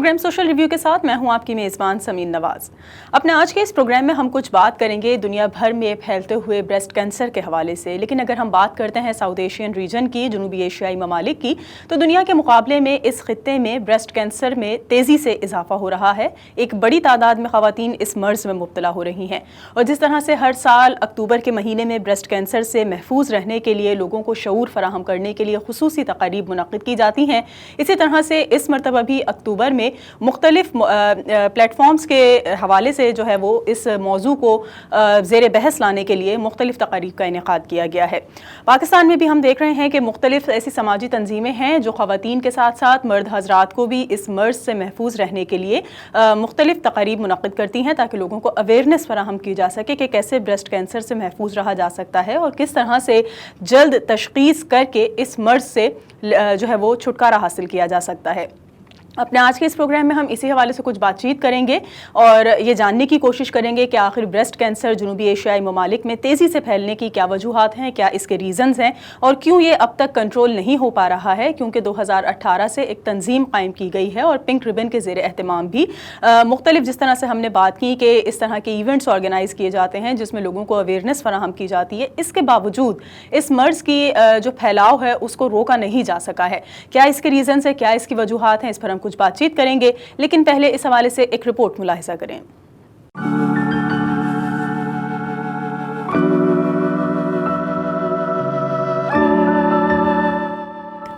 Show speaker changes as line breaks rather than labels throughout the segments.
Programme social review کے ساتھ میں ہوں آپ کی میزبان سمین نواز۔ اپنے آج کے اس پروگرام میں ہم کچھ بات کریں گے دنیا بھر میں پھیلتے ہوئے بریسٹ کینسر کے حوالے سے، لیکن اگر ہم بات کرتے ہیں ساؤتھ ایشین ریجن کی، جنوبی ایشیائی ممالک کی، تو دنیا کے مقابلے میں اس خطے میں بریسٹ کینسر میں تیزی سے اضافہ ہو رہا ہے۔ ایک بڑی تعداد میں خواتین اس مرض میں مبتلا ہو رہی ہیں، اور جس طرح سے ہر سال اکتوبر کے مہینے میں بریسٹ کینسر سے محفوظ رہنے کے لیے لوگوں کو شعور فراہم کرنے کے لیے خصوصی تقاریب منعقد کی جاتی ہیں، اسی طرح سے اس مرتبہ بھی اکتوبر میں مختلف پلیٹ فارمز کے حوالے سے جو ہے وہ اس موضوع کو زیر بحث لانے کے لیے مختلف تقاریب کا انعقاد کیا گیا ہے۔ پاکستان میں بھی ہم دیکھ رہے ہیں کہ مختلف ایسی سماجی تنظیمیں ہیں جو خواتین کے ساتھ ساتھ مرد حضرات کو بھی اس مرض سے محفوظ رہنے کے لیے مختلف تقاریب منعقد کرتی ہیں، تاکہ لوگوں کو اویئرنیس فراہم کی جا سکے کہ کیسے بریسٹ کینسر سے محفوظ رہا جا سکتا ہے اور کس طرح سے جلد تشخیص کر کے اس مرض سے جو ہے وہ چھٹکارا حاصل کیا جا سکتا ہے۔ اپنے آج کے اس پروگرام میں ہم اسی حوالے سے کچھ بات چیت کریں گے اور یہ جاننے کی کوشش کریں گے کہ آخر بریسٹ کینسر جنوبی ایشیائی ممالک میں تیزی سے پھیلنے کی کیا وجوہات ہیں، کیا اس کے ریزنز ہیں اور کیوں یہ اب تک کنٹرول نہیں ہو پا رہا ہے، کیونکہ 2018 سے ایک تنظیم قائم کی گئی ہے اور پنک ربن کے زیر اہتمام بھی مختلف جس طرح سے ہم نے بات کی کہ اس طرح کے ایونٹس آرگنائز کیے جاتے ہیں جس میں لوگوں کو اویئرنیس فراہم کی جاتی ہے، اس کے باوجود اس مرض کی جو پھیلاؤ ہے اس کو روکا نہیں جا سکا ہے۔ کیا اس کے ریزنز ہیں، کیا اس کی وجوہات ہیں، اس پر ہم کچھ بات چیت کریں گے، لیکن پہلے اس حوالے سے ایک رپورٹ ملاحظہ کریں۔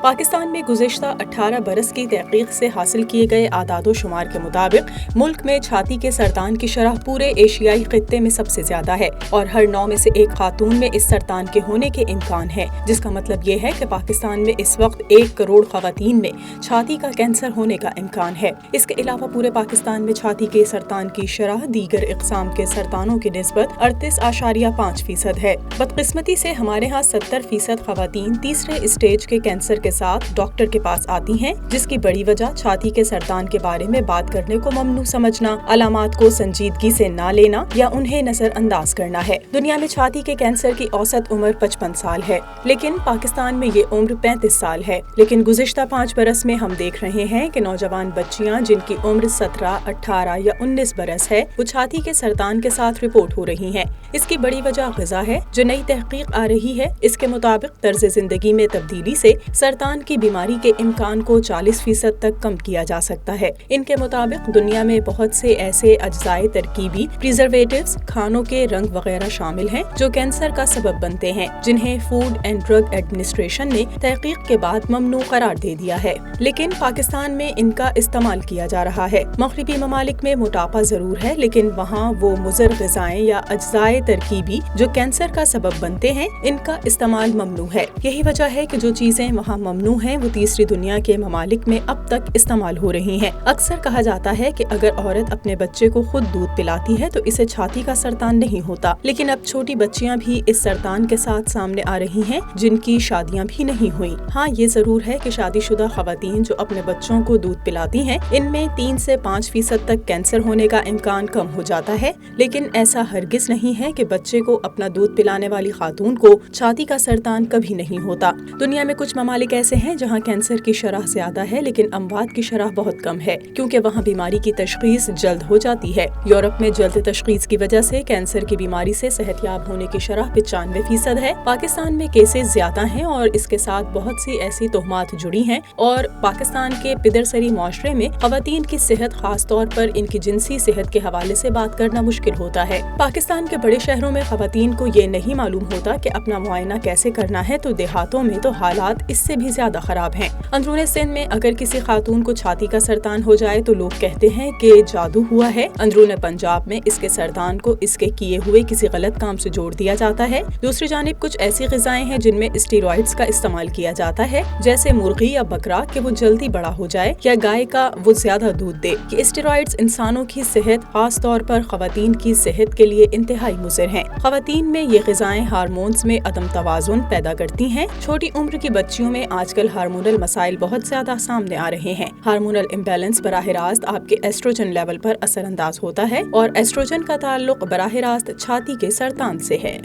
پاکستان میں گزشتہ 18 برس کی تحقیق سے حاصل کیے گئے اعداد و شمار کے مطابق ملک میں چھاتی کے سرطان کی شرح پورے ایشیائی خطے میں سب سے زیادہ ہے اور ہر 9 میں سے ایک خاتون میں اس سرطان کے ہونے کے امکان ہے، جس کا مطلب یہ ہے کہ پاکستان میں اس وقت 1 کروڑ خواتین میں چھاتی کا کینسر ہونے کا امکان ہے۔ اس کے علاوہ پورے پاکستان میں چھاتی کے سرطان کی شرح دیگر اقسام کے سرطانوں کی نسبت 38.5% ہے۔ بدقسمتی سے ہمارے ہاں 70% خواتین تیسرے اسٹیج کے کینسر کے ساتھ ڈاکٹر کے پاس آتی ہیں، جس کی بڑی وجہ چھاتی کے سرطان کے بارے میں بات کرنے کو ممنوع سمجھنا، علامات کو سنجیدگی سے نہ لینا یا انہیں نظر انداز کرنا ہے۔ دنیا میں چھاتی کے کینسر کی اوسط عمر 55 سال ہے، لیکن پاکستان میں یہ عمر 35 سال ہے۔ لیکن گزشتہ 5 برس میں ہم دیکھ رہے ہیں کہ نوجوان بچیاں جن کی عمر 17، 18 یا 19 برس ہے، وہ چھاتی کے سرطان کے ساتھ رپورٹ ہو رہی ہیں۔ اس کی بڑی وجہ غذا ہے، جو نئی تحقیق آ رہی ہے۔ اس کے مطابق طرز زندگی میں تبدیلی سے سرطان کی بیماری کے امکان کو 40% تک کم کیا جا سکتا ہے۔ ان کے مطابق دنیا میں بہت سے ایسے اجزائے ترکیبی، پریزرویٹوز، کھانوں کے رنگ وغیرہ شامل ہیں جو کینسر کا سبب بنتے ہیں، جنہیں فوڈ اینڈ ڈرگ ایڈمنسٹریشن نے تحقیق کے بعد ممنوع قرار دے دیا ہے، لیکن پاکستان میں ان کا استعمال کیا جا رہا ہے۔ مغربی ممالک میں موٹاپا ضرور ہے، لیکن وہاں وہ مضر غذائیں یا اجزائے ترکیبی جو کینسر کا سبب بنتے ہیں، ان کا استعمال ممنوع ہے۔ یہی وجہ ہے کہ جو چیزیں وہاں ممنوع ہیں وہ تیسری دنیا کے ممالک میں اب تک استعمال ہو رہی ہیں۔ اکثر کہا جاتا ہے کہ اگر عورت اپنے بچے کو خود دودھ پلاتی ہے تو اسے چھاتی کا سرطان نہیں ہوتا، لیکن اب چھوٹی بچیاں بھی اس سرطان کے ساتھ سامنے آ رہی ہیں جن کی شادیاں بھی نہیں ہوئیں۔ ہاں، یہ ضرور ہے کہ شادی شدہ خواتین جو اپنے بچوں کو دودھ پلاتی ہیں، ان میں 3 سے 5% تک کینسر ہونے کا امکان کم ہو جاتا ہے، لیکن ایسا ہرگز نہیں ہے کہ بچے کو اپنا دودھ پلانے والی خاتون کو چھاتی کا سرطان کبھی نہیں ہوتا۔ دنیا میں کچھ ممالک ایسے ہیں جہاں کینسر کی شرح زیادہ ہے لیکن اموات کی شرح بہت کم ہے، کیونکہ وہاں بیماری کی تشخیص جلد ہو جاتی ہے۔ یورپ میں جلد تشخیص کی وجہ سے کینسر کی بیماری سے صحت یاب ہونے کی شرح 95% ہے۔ پاکستان میں کیسز زیادہ ہیں اور اس کے ساتھ بہت سی ایسی تہمات جڑی ہیں، اور پاکستان کے پدرسری معاشرے میں خواتین کی صحت، خاص طور پر ان کی جنسی صحت کے حوالے سے بات کرنا مشکل ہوتا ہے۔ پاکستان کے بڑے شہروں میں خواتین کو یہ نہیں معلوم ہوتا کہ اپنا معائنہ کیسے کرنا ہے، تو دیہاتوں میں تو حالات اس سے بھی زیادہ خراب ہیں۔ اندرون سندھ میں اگر کسی خاتون کو چھاتی کا سرطان ہو جائے تو لوگ کہتے ہیں کہ جادو ہوا ہے۔ اندرون پنجاب میں اس کے سرطان کو اس کے کیے ہوئے کسی غلط کام سے جوڑ دیا جاتا ہے۔ دوسری جانب کچھ ایسی غذائیں ہیں جن میں اسٹیرائڈز کا استعمال کیا جاتا ہے، جیسے مرغی یا بکرا کہ وہ جلدی بڑا ہو جائے، یا گائے کا وہ زیادہ دودھ دے۔ یہ اسٹیرائڈز انسانوں کی صحت، خاص طور پر خواتین کی صحت کے لیے انتہائی مضر ہیں۔ خواتین میں یہ غذائیں ہارمونز میں عدم توازن پیدا کرتی ہیں۔ چھوٹی عمر کی بچیوں میں آج کل ہارمونل مسائل بہت زیادہ سامنے آ رہے ہیں۔ ہارمونل امبیلنس براہ راست آپ کے ایسٹروجن لیول پر اثر انداز ہوتا ہے، اور ایسٹروجن کا تعلق براہ راست چھاتی کے سرطان سے ہے۔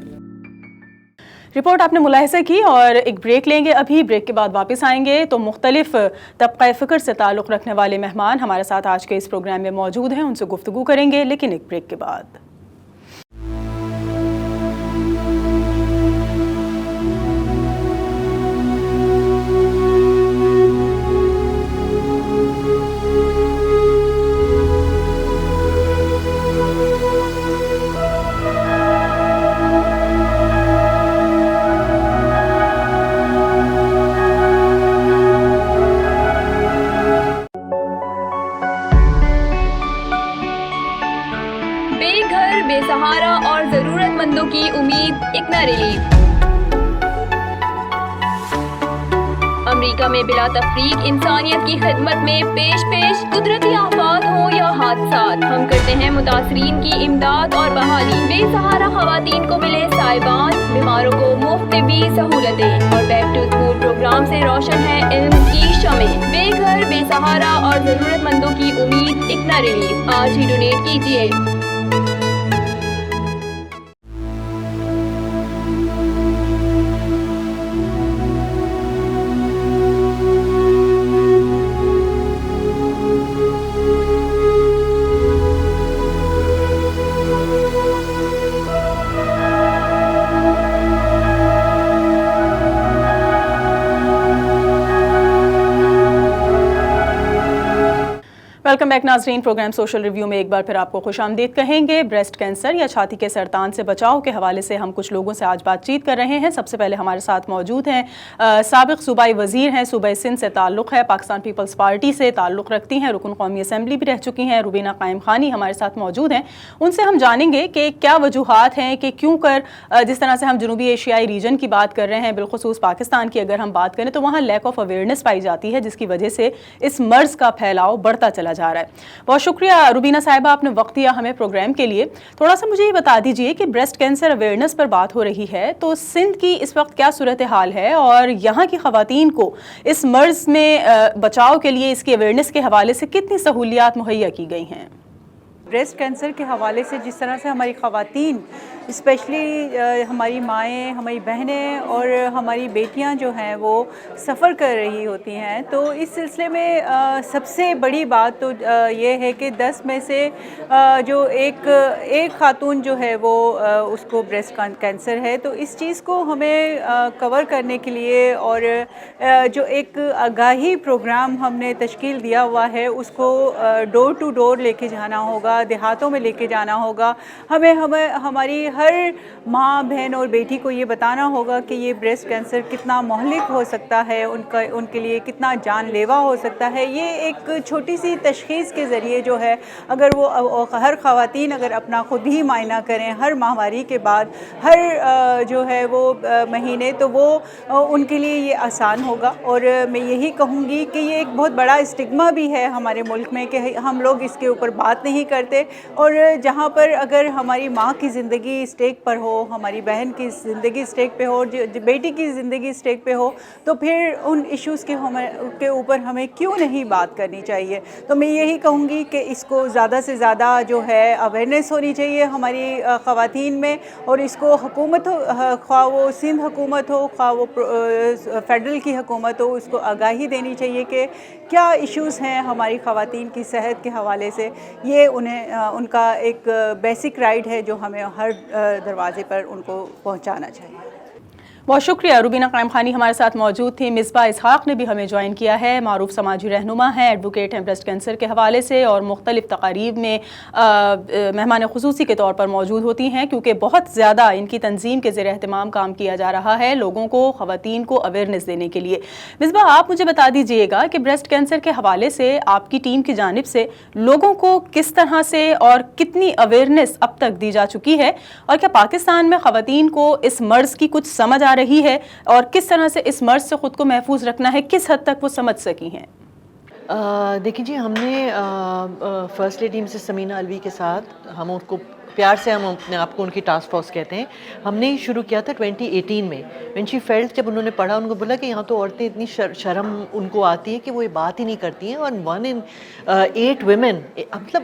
رپورٹ آپ نے ملاحظہ کی اور ایک بریک لیں گے. ابھی بریک کے بعد واپس آئیں گے تو مختلف طبقہ فکر سے تعلق رکھنے والے مہمان ہمارے ساتھ آج کے اس پروگرام میں موجود ہیں, ان سے گفتگو کریں گے, لیکن ایک بریک کے بعد.
سہارا اور ضرورت مندوں کی امید اکنا ریلیف. امریکہ میں بلا تفریق انسانیت کی خدمت میں پیش قدرتی آفات ہوں یا حادثات, ہم کرتے ہیں متاثرین کی امداد اور بحالی. بے سہارا خواتین کو ملے سائبان, بیماروں کو مفت طبی سہولتیں اور بیک ٹو اسکول پروگرام سے روشن ہے علم کی شمع. بے گھر, بے سہارا اور ضرورت مندوں کی امید اکنا ریلیف. آج ہی ڈونیٹ کیجیے.
ویلکم بیک ناظرین. پروگرام سوشل ریویو میں ایک بار پھر آپ کو خوش آمدید کہیں گے. بریسٹ کینسر یا چھاتی کے سرطان سے بچاؤ کے حوالے سے ہم کچھ لوگوں سے آج بات چیت کر رہے ہیں. سب سے پہلے ہمارے ساتھ موجود ہیں سابق صوبائی وزیر ہیں, صوبہ سندھ سے تعلق ہے, پاکستان پیپلز پارٹی سے تعلق رکھتی ہیں, رکن قومی اسمبلی بھی رہ چکی ہیں, روبینہ قائم خانی ہمارے ساتھ موجود ہیں. ان سے ہم جانیں گے کہ کیا وجوہات ہیں کہ کیوں کر جس طرح سے ہم جنوبی ایشیائی ریجن کی بات کر رہے ہیں, بالخصوص پاکستان کی اگر ہم بات کریں تو وہاں لیک آف اویئرنیس پائی جاتی ہے, جس کی وجہ سے اس مرض کا پھیلاؤ بڑھتا چلا جا رہا ہے. بہت شکریہ روبینہ صاحبہ, آپ نے وقت دیا ہمیں پروگرام کے لیے. تھوڑا سا مجھے یہ بتا دیجئے کہ بریسٹ کینسر اویئرنیس پر بات ہو رہی ہے تو سندھ کی اس وقت کیا صورتحال ہے اور یہاں کی خواتین کو اس مرض میں بچاؤ کے لیے اس کی اویئرنیس کے حوالے سے کتنی سہولیات مہیا کی گئی ہیں؟
بریسٹ کینسر کے حوالے سے جس طرح سے ہماری خواتین اسپیشلی ہماری مائیں, ہماری بہنیں اور ہماری بیٹیاں جو ہیں وہ سفر کر رہی ہوتی ہیں, تو اس سلسلے میں سب سے بڑی بات تو یہ ہے کہ 10 میں سے جو ایک خاتون جو ہے وہ اس کو بریسٹ کینسر ہے. تو اس چیز کو ہمیں کور کرنے کے لیے اور جو ایک آگاہی پروگرام ہم نے تشکیل دیا ہوا ہے اس کو ڈور ٹو ڈور لے کے جانا ہوگا, دیہاتوں میں لے کے جانا ہوگا. ہمیں ہماری ہر ماں, بہن اور بیٹی کو یہ بتانا ہوگا کہ یہ بریسٹ کینسر کتنا مہلک ہو سکتا ہے, ان کے لیے کتنا جان لیوا ہو سکتا ہے. یہ ایک چھوٹی سی تشخیص کے ذریعے جو ہے اگر وہ ہر خواتین اگر اپنا خود ہی معائنہ کریں ہر ماہواری کے بعد, ہر جو ہے وہ مہینے, تو وہ ان کے لیے یہ آسان ہوگا. اور میں یہی کہوں گی کہ یہ ایک بہت بڑا اسٹگما بھی ہے ہمارے ملک میں کہ ہم لوگ اس کے اوپر بات نہیں کرتے, اور جہاں پر اگر ہماری ماں کی زندگی اسٹیک پر ہو, ہماری بہن کی زندگی اسٹیک پہ ہو, بیٹی کی زندگی اسٹیک پہ ہو, تو پھر ان ایشوز کے اوپر ہمیں کیوں نہیں بات کرنی چاہیے. تو میں یہی کہوں گی کہ اس کو زیادہ سے زیادہ جو ہے اویئرنیس ہونی چاہیے ہماری خواتین میں, اور اس کو حکومت ہو, خواہ وہ سندھ حکومت ہو, خواہ وہ فیڈرل کی حکومت ہو, اس کو آگاہی دینی چاہیے کہ کیا ایشوز ہیں ہماری خواتین کی صحت کے حوالے سے. یہ ان کا ایک بیسک رائٹ ہے جو ہمیں ہر دروازے پر ان کو پہنچانا چاہیے.
بہت شکریہ. روبینہ قائم خانی ہمارے ساتھ موجود تھی. مصباح اسحاق نے بھی ہمیں جوائن کیا ہے, معروف سماجی رہنما ہیں, ایڈوکیٹ ہیں بریسٹ کینسر کے حوالے سے, اور مختلف تقاریب میں مہمان خصوصی کے طور پر موجود ہوتی ہیں کیونکہ بہت زیادہ ان کی تنظیم کے زیر اہتمام کام کیا جا رہا ہے لوگوں کو, خواتین کو اویئرنیس دینے کے لیے. مصباح, آپ مجھے بتا دیجئے گا کہ بریسٹ کینسر کے حوالے سے آپ کی ٹیم کی جانب سے لوگوں کو کس طرح سے اور کتنی اویئرنیس اب تک دی جا چکی ہے, اور کیا پاکستان میں خواتین کو اس مرض کی کچھ سمجھ آ رہی ہے, اور کس طرح سے اس مرض سے خود کو محفوظ رکھنا ہے, کس حد تک وہ سمجھ سکی ہیں؟
دیکھیں جی, ہم نے فرسٹ لیڈی مسز سمینہ الوی کے ساتھ, ہم ان کو پیار سے ہم اپنے آپ کو ان کی ٹاسک فورس کہتے ہیں, ہم نے شروع کیا تھا 2018 میں. وین شی فیلٹ, جب انہوں نے پڑھا, ان کو بولا کہ یہاں تو عورتیں اتنی شرم ان کو آتی ہے کہ وہ یہ بات ہی نہیں کرتی ہیں, اور 1 in 8 women, مطلب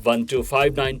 1259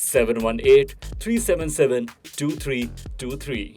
718-377-2323।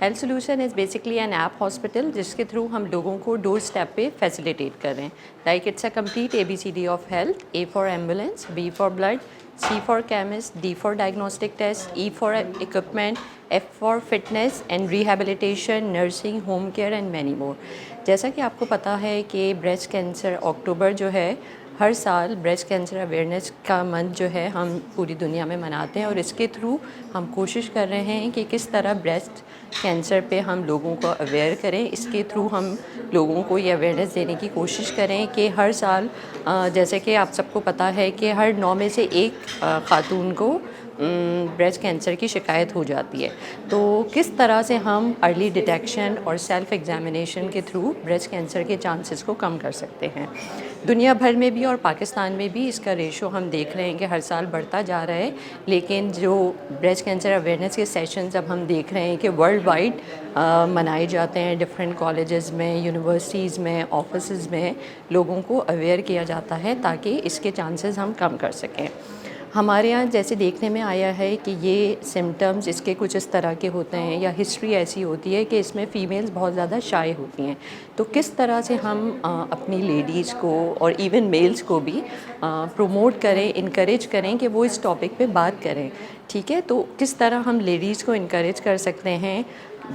Health solution is basically an app hospital جس کے تھرو ہم لوگوں کو ڈور اسٹیپ پہ فیسیلیٹیٹ کر رہے ہیں. Like it's a complete ABCD of health. A for ambulance, B for blood, C for chemist, D for diagnostic test, E for equipment, F for fitness and rehabilitation, nursing, home care and many more. جیسا کہ آپ کو پتہ ہے کہ breast cancer اکتوبر جو ہے ہر سال بریسٹ کینسر اویئرنیس کا منتھ جو ہے ہم پوری دنیا میں مناتے ہیں, اور اس کے تھرو ہم کوشش کر رہے ہیں کہ کس طرح بریسٹ کینسر پہ ہم لوگوں کو اویئر کریں. اس کے تھرو ہم لوگوں کو یہ اویئرنیس دینے کی کوشش کریں کہ ہر سال جیسے کہ آپ سب کو پتہ ہے کہ ہر 9 میں سے 1 خاتون کو بریسٹ کینسر کی شکایت ہو جاتی ہے. تو کس طرح سے ہم ارلی ڈیٹیکشن اور سیلف ایگزامینیشن کے تھرو بریسٹ کینسر کے چانسز کو کم کر سکتے ہیں. دنیا بھر میں بھی اور پاکستان میں بھی اس کا ریشو ہم دیکھ رہے ہیں کہ ہر سال بڑھتا جا رہا ہے, لیکن جو بریسٹ کینسر اویئرنیس کے سیشنز اب ہم دیکھ رہے ہیں کہ ورلڈ وائڈ منائے جاتے ہیں. ڈفرینٹ کالجز میں, یونیورسٹیز میں, آفسز میں لوگوں کو اویئر کیا جاتا ہے تاکہ اس کے چانسز ہم کم کر سکیں. ہمارے یہاں جیسے دیکھنے میں آیا ہے کہ یہ سمٹمز اس کے کچھ اس طرح کے ہوتے ہیں, یا ہسٹری ایسی ہوتی ہے کہ اس میں فیمیلز بہت زیادہ شائع ہوتی ہیں. تو کس طرح سے ہم اپنی لیڈیز کو اور ایون میلز کو بھی پروموٹ کریں, انکریج کریں کہ وہ اس ٹاپک پہ بات کریں. ٹھیک ہے, تو کس طرح ہم لیڈیز کو انکریج کر سکتے ہیں.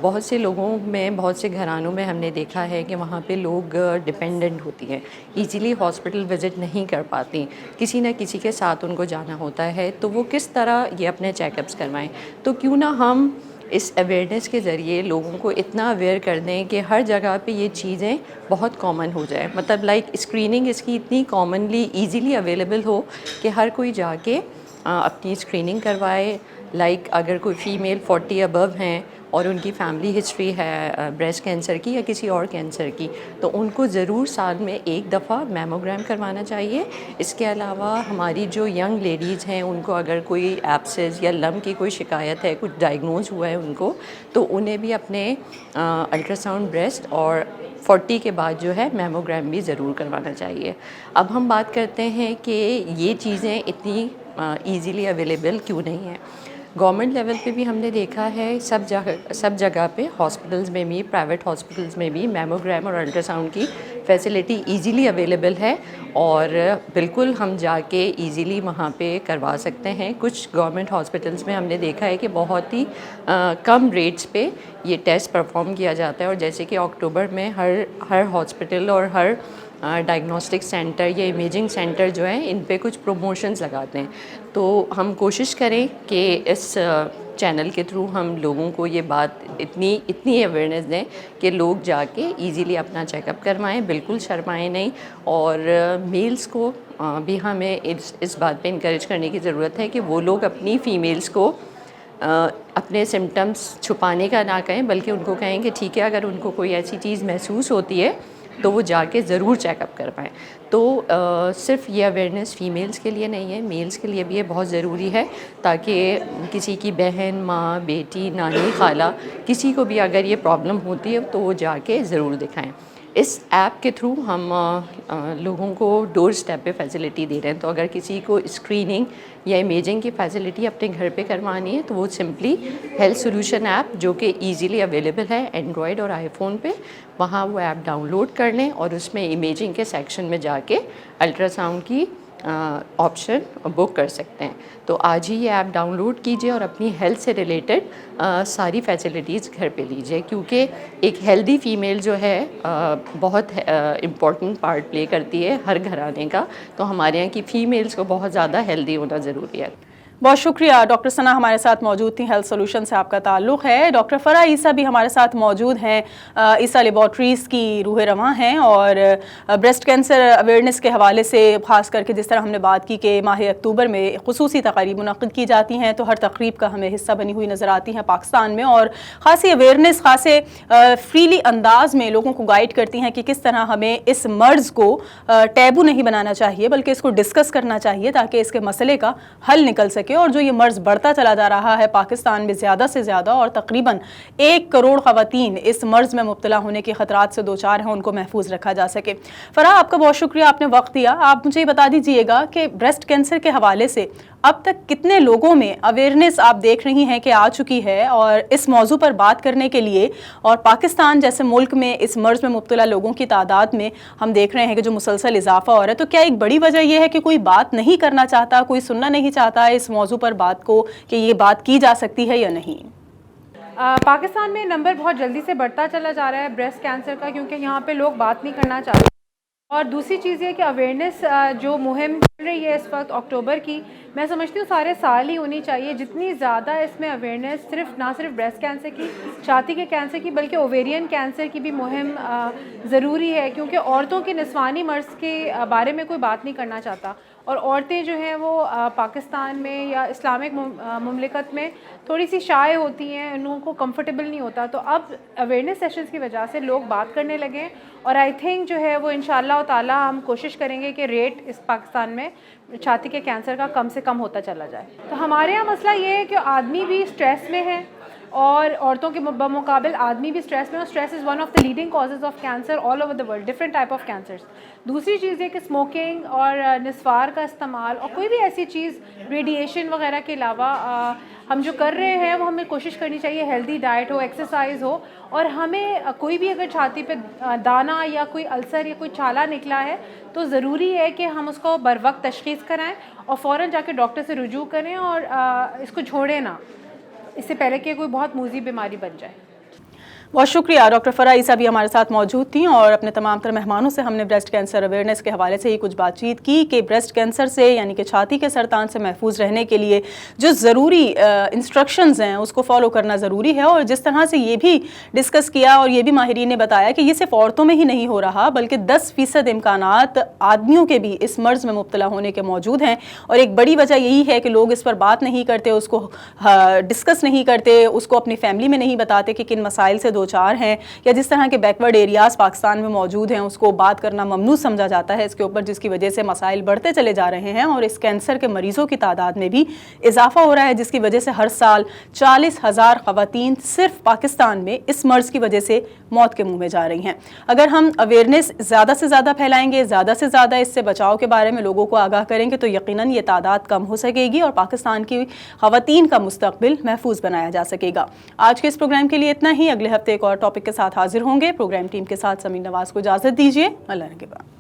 بہت سے لوگوں میں, بہت سے گھرانوں میں ہم نے دیکھا ہے کہ وہاں پہ لوگ ڈپینڈنٹ ہوتی ہیں, ایزیلی ہاسپٹل وزٹ نہیں کر پاتی, کسی نہ کسی کے ساتھ ان کو جانا ہوتا ہے. تو وہ کس طرح یہ اپنے چیک اپس کروائیں. تو کیوں نہ ہم اس اویئرنیس کے ذریعے لوگوں کو اتنا اویئر کر دیں کہ ہر جگہ پہ یہ چیزیں بہت کامن ہو جائے. مطلب لائک اسکریننگ اس کی اتنی کامنلی ایزیلی اویلیبل ہو کہ ہر کوئی جا کے اپنی اسکریننگ کروائے. لائک اگر کوئی فیمیل 40 ابو ہیں اور ان کی فیملی ہسٹری ہے بریسٹ کینسر کی یا کسی اور کینسر کی, تو ان کو ضرور سال میں 1 دفعہ میموگرام کروانا چاہیے. اس کے علاوہ ہماری جو ینگ لیڈیز ہیں ان کو اگر کوئی ایپسز یا لمپ کی کوئی شکایت ہے, کچھ ڈائگنوز ہوا ہے ان کو, تو انہیں بھی اپنے الٹرا ساؤنڈ بریسٹ اور 40 کے بعد جو ہے میموگرام بھی ضرور کروانا چاہیے. اب ہم بات کرتے ہیں کہ یہ چیزیں اتنی ایزیلی اویلیبل کیوں نہیں ہیں. گورنمنٹ لیول پہ بھی ہم نے دیکھا ہے سب جگہ پہ, ہاسپٹلز میں بھی, پرائیویٹ ہاسپٹلز میں بھی میموگرام اور الٹرا ساؤنڈ کی فیسلٹی ایزیلی اویلیبل ہے, اور بالکل ہم جا کے ایزیلی وہاں پہ کروا سکتے ہیں. کچھ گورنمنٹ ہاسپٹلز میں ہم نے دیکھا ہے کہ بہت ہی کم ریٹس پہ یہ ٹیسٹ پرفارم کیا جاتا ہے, اور جیسے کہ اکتوبر میں ہر ہاسپٹل اور ہر ڈائگنوسٹک سینٹر یا امیجنگ سینٹر جو ہیں ان پہ کچھ پروموشنز لگاتے ہیں. تو ہم کوشش کریں کہ اس چینل کے تھرو ہم لوگوں کو یہ بات اتنی اویئرنیس دیں کہ لوگ جا کے ایزیلی اپنا چیک اپ کروائیں, بالکل شرمائیں نہیں. اور میلز کو بھی ہمیں اس بات پہ انکریج کرنے کی ضرورت ہے کہ وہ لوگ اپنی فیمیلز کو اپنے سمٹمز چھپانے کا نہ کہیں, بلکہ ان کو کہیں کہ ٹھیک ہے اگر ان کو کوئی ایسی چیز محسوس ہوتی ہے تو وہ جا کے ضرور چیک اپ کر پائیں. تو صرف یہ اویئرنیس فیمیلز کے لیے نہیں ہے, میلز کے لیے بھی یہ بہت ضروری ہے, تاکہ کسی کی بہن, ماں, بیٹی, نانی, خالہ, کسی کو بھی اگر یہ پرابلم ہوتی ہے تو وہ جا کے ضرور دکھائیں. اس ایپ کے تھرو ہم لوگوں کو ڈور اسٹیپ پہ فیسلٹی دے رہے ہیں. تو اگر کسی کو اسکریننگ یا امیجنگ کی فیسلٹی اپنے گھر پہ کروانی ہے تو وہ سمپلی ہیلتھ سولوشن ایپ, جو کہ ایزیلی اویلیبل ہے اینڈرائڈ اور آئی فون پہ, وہاں وہ ایپ ڈاؤن لوڈ کر لیں اور اس میں امیجنگ کے سیکشن میں جا کے الٹرا ساؤنڈ کی آپشن بک کر سکتے ہیں. تو آج ہی یہ ایپ ڈاؤن لوڈ کیجیے اور اپنی ہیلتھ سے ریلیٹڈ ساری فیسلٹیز گھر پہ لیجیے, کیونکہ ایک ہیلدی فیمیل جو ہے بہت امپورٹنٹ پارٹ پلے کرتی ہے ہر گھرانے کا. تو ہمارے یہاں کی فیمیلز کو بہت زیادہ ہیلدی ہونا ضروری ہے.
بہت شکریہ. ڈاکٹر ثنا ہمارے ساتھ موجود تھیں, ہیلتھ سولوشن سے آپ کا تعلق ہے. ڈاکٹر فرح عیسیٰ بھی ہمارے ساتھ موجود ہیں, عیسیٰ لیبارٹریز کی روح رواں ہیں, اور بریسٹ کینسر اویئرنیس کے حوالے سے خاص کر کے جس طرح ہم نے بات کی کہ ماہ اکتوبر میں خصوصی تقاریب منعقد کی جاتی ہیں, تو ہر تقریب کا ہمیں حصہ بنی ہوئی نظر آتی ہیں پاکستان میں, اور خاصی اویئرنیس خاصے فریلی انداز میں لوگوں کو گائیڈ کرتی ہیں کہ کس طرح ہمیں اس مرض کو ٹیبو نہیں بنانا چاہیے, بلکہ اس کو ڈسکس کرنا چاہیے تاکہ اس کے مسئلے کا حل نکل سکے سکے. اور جو یہ مرض بڑھتا چلا جا رہا ہے پاکستان میں زیادہ سے زیادہ, اور تقریباً 1 کروڑ خواتین اس مرض میں مبتلا ہونے کے خطرات سے دوچار ہیں, ان کو محفوظ رکھا جا سکے. فرح, آپ کا بہت شکریہ, آپ نے وقت دیا. آپ مجھے یہ بتا دیجئے گا کہ بریسٹ کینسر کے حوالے سے اب تک کتنے لوگوں میں اویئرنیس آپ دیکھ رہی ہیں کہ آ چکی ہے, اور اس موضوع پر بات کرنے کے لیے, اور پاکستان جیسے ملک میں اس مرض میں مبتلا لوگوں کی تعداد میں ہم دیکھ رہے ہیں کہ جو مسلسل اضافہ ہو رہا ہے, تو کیا ایک بڑی وجہ یہ ہے کہ کوئی بات نہیں کرنا چاہتا, کوئی سننا نہیں چاہتا اس موضوع پر بات کو کہ یہ بات کی جا سکتی ہے یا نہیں؟
پاکستان میں نمبر بہت جلدی سے بڑھتا چلا جا رہا ہے بریسٹ کینسر کا, کیونکہ یہاں پہ لوگ بات نہیں کرنا چاہتے. اور دوسری چیز یہ کہ اویئرنیس جو مہم چل رہی ہے اس وقت اکتوبر کی, میں سمجھتی ہوں سارے سال ہی ہونی چاہیے. جتنی زیادہ اس میں اویئرنیس نہ صرف بریسٹ کینسر کی, چھاتی کے کینسر کی, بلکہ اوویرین کینسر کی بھی مہم ضروری ہے, کیونکہ عورتوں کے نسوانی مرض کے بارے میں کوئی بات نہیں کرنا چاہتا. اور عورتیں جو ہیں وہ پاکستان میں یا اسلامک مملکت میں تھوڑی سی شائع ہوتی ہیں, ان لوگوں کو کمفرٹیبل نہیں ہوتا. تو اب اویئرنیس سیشنز کی وجہ سے لوگ بات کرنے لگے, اور آئی تھنک جو ہے وہ انشاءاللہ تعالی ہم کوشش کریں گے کہ ریٹ اس پاکستان میں چھاتی کے کینسر کا کم سے کم ہوتا چلا جائے. تو ہمارے یہاں مسئلہ یہ ہے کہ آدمی بھی اسٹریس میں ہے, اور عورتوں کے بمقابل آدمی بھی اسٹریس میں, اور stress is one of the leading causes of cancer all over the world, different type of cancerous. دوسری چیز یہ کہ اسموکنگ اور نسوار کا استعمال اور کوئی بھی ایسی چیز ریڈیشن وغیرہ کے علاوہ ہم جو کر رہے ہیں وہ ہمیں کوشش کرنی چاہیے ہیلدی ڈائٹ ہو, ایکسرسائز ہو. اور ہمیں کوئی بھی اگر چھاتی پہ دانہ یا کوئی السر یا کوئی چھالا نکلا ہے تو ضروری ہے کہ ہم اس کو بر وقت تشخیص کرائیں اور فوراً جا کے ڈاکٹر سے رجوع کریں, اور اس کو چھوڑیں نہ اس سے پہلے کہ کوئی بہت موذی بیماری بن جائے.
بہت شکریہ. ڈاکٹر فرح عیسیٰ بھی ہمارے ساتھ موجود تھیں, اور اپنے تمام تر مہمانوں سے ہم نے بریسٹ کینسر اویئرنیس کے حوالے سے ہی کچھ بات چیت کی کہ بریسٹ کینسر سے یعنی کہ چھاتی کے سرطان سے محفوظ رہنے کے لیے جو ضروری انسٹرکشنز ہیں اس کو فالو کرنا ضروری ہے. اور جس طرح سے یہ بھی ڈسکس کیا اور یہ بھی ماہرین نے بتایا کہ یہ صرف عورتوں میں ہی نہیں ہو رہا, بلکہ 10% امکانات آدمیوں کے بھی اس مرض میں مبتلا ہونے کے موجود ہیں. اور ایک بڑی وجہ یہی ہے کہ لوگ اس پر بات نہیں کرتے, اس کو ڈسکس نہیں کرتے, اس کو اپنی فیملی میں نہیں بتاتے کہ کن مسائل سے دوچار ہیں, یا جس طرح کے بیکورڈ ایریاز پاکستان میں موجود ہیں اس کو بات کرنا ممنوع سمجھا جاتا ہے اس کے اوپر, جس کی وجہ سے مسائل بڑھتے چلے جا رہے ہیں. اور اس کینسر کے مریضوں کی تعداد میں بھی اضافہ ہو رہا ہے, جس کی وجہ سے ہر سال 40,000 خواتین صرف پاکستان میں اس مرض کی وجہ سے موت کے منہ میں جا رہی ہیں. اگر ہم اویئرنیس زیادہ سے زیادہ پھیلائیں گے, زیادہ سے زیادہ اس سے بچاؤ کے بارے میں لوگوں کو آگاہ کریں گے, تو یقیناً یہ تعداد کم ہو سکے گی اور پاکستان کی خواتین کا مستقبل محفوظ بنایا جا سکے گا. آج کے اس پروگرام کے لیے اتنا ہی. اگلے ہفتے ایک اور ٹاپک کے ساتھ حاضر ہوں گے. پروگرام ٹیم کے ساتھ سمیر نواز کو اجازت دیجیے. اللہ نگہبان.